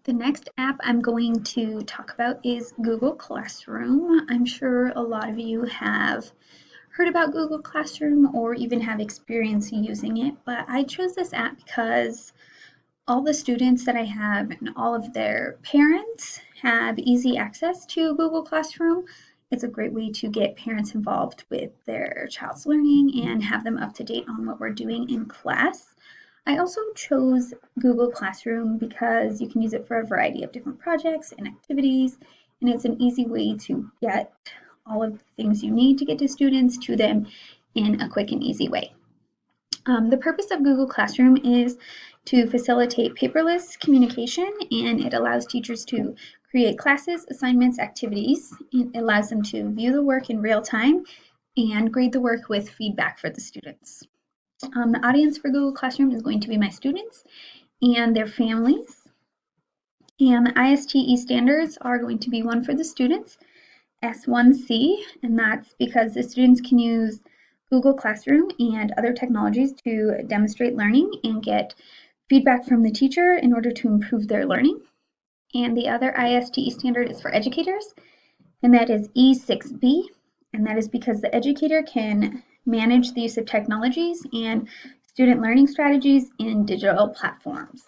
The next app I'm going to talk about is Google Classroom. I'm sure a lot of you have heard about Google Classroom or even have experience using it, but I chose this app because all the students that I have and all of their parents have easy access to Google Classroom. It's a great way to get parents involved with their child's learning and have them up to date on what we're doing in class. I also chose Google Classroom because you can use it for a variety of different projects and activities, and it's an easy way to get all of the things you need to get to students to them in a quick and easy way. The purpose of Google Classroom is to facilitate paperless communication, and it allows teachers to create classes, assignments, activities. It allows them to view the work in real time and grade the work with feedback for the students. The audience for Google Classroom is going to be my students and their families. And the ISTE standards are going to be one for the students, S1C, and that's because the students can use Google Classroom and other technologies to demonstrate learning and get feedback from the teacher in order to improve their learning. And the other ISTE standard is for educators, and that is E6B, and that is because the educator can manage the use of technologies and student learning strategies in digital platforms.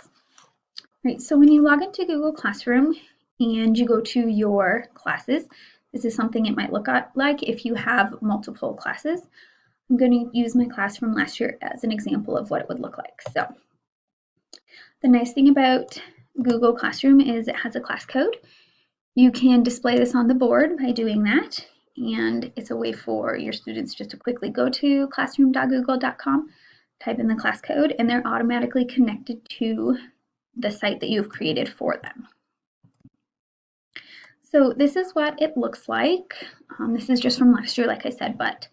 Right, so when you log into Google Classroom and you go to your classes, this is something it might look like if you have multiple classes. I'm going to use my class from last year as an example of what it would look like. So the nice thing about Google Classroom is it has a class code. You can display this on the board by doing that, and it's a way for your students just to quickly go to classroom.google.com, type in the class code, and they're automatically connected to the site that you've created for them. So this is what it looks like. This is just from last year, like I said, but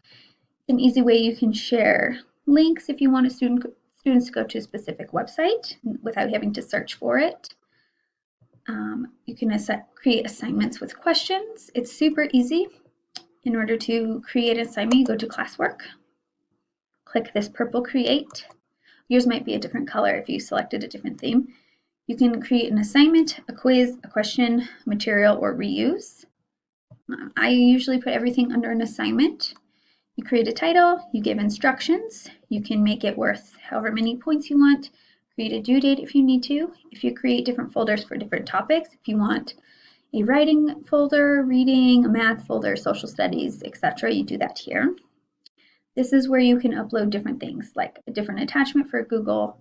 an easy way you can share links if you want students to go to a specific website without having to search for it. You can create assignments with questions. It's super easy. In order to create an assignment, you go to classwork, click this purple create. Yours might be a different color if you selected a different theme. You can create an assignment, a quiz, a question, material, or reuse. I usually put everything under an assignment. You create a title, you give instructions, you can make it worth however many points you want, create a due date if you need to. If you create different folders for different topics, if you want a writing folder, reading, a math folder, social studies, etc., you do that here. This is where you can upload different things like a different attachment for a Google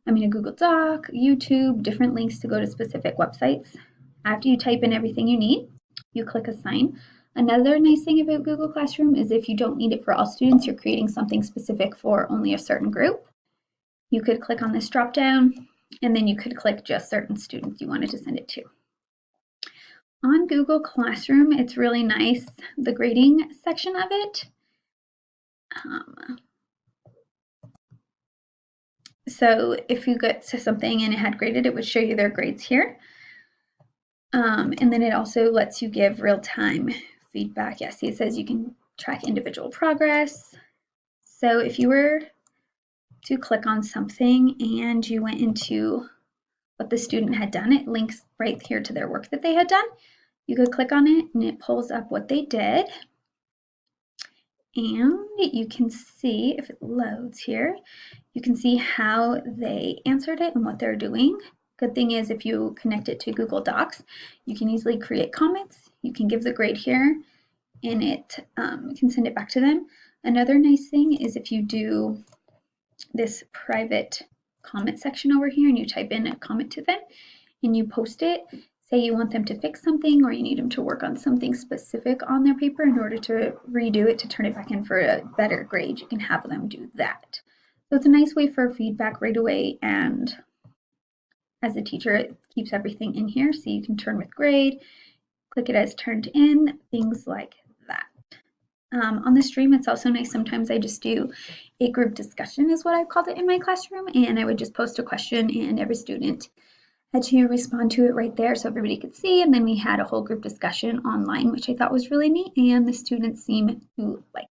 Doc, YouTube, different links to go to specific websites. After you type in everything you need, you click Assign. Another nice thing about Google Classroom is if you don't need it for all students, you're creating something specific for only a certain group. You could click on this drop down, and then you could click just certain students you wanted to send it to. On Google Classroom, it's really nice, the grading section of it. So if you get to something and it had graded, it would show you their grades here. And then it also lets you give real-time feedback. Yeah, see, it says you can track individual progress. So if you were to click on something and you went into what the student had done, it links right here to their work that they had done. You could click on it and it pulls up what they did. And you can see, if it loads here, you can see how they answered it and what they're doing. Good thing is if you connect it to Google Docs, you can easily create comments. You can give the grade here and it can send it back to them. Another nice thing is if you do this private comment section over here and you type in a comment to them and you post it, say you want them to fix something or you need them to work on something specific on their paper in order to redo it to turn it back in for a better grade, you can have them do that. So it's a nice way for feedback right away, and as a teacher, it keeps everything in here so you can turn with grade, click it as turned in, things like that. On the stream, it's also nice. Sometimes I just do a group discussion is what I've called it in my classroom, and I would just post a question and every student had to respond to it right there so everybody could see, and then we had a whole group discussion online, which I thought was really neat, and the students seem to like.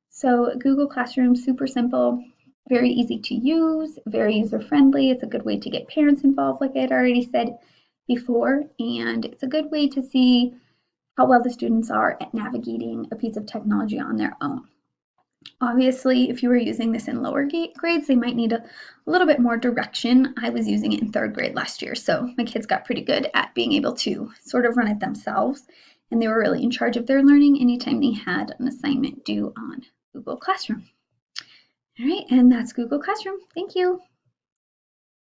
So Google Classroom, super simple, very easy to use, very user-friendly. It's a good way to get parents involved, like I had already said, before, and it's a good way to see how well the students are at navigating a piece of technology on their own. Obviously, if you were using this in lower grades, they might need a little bit more direction. I was using it in third grade last year, so my kids got pretty good at being able to sort of run it themselves, and they were really in charge of their learning anytime they had an assignment due on Google Classroom. All right, and that's Google Classroom. Thank you.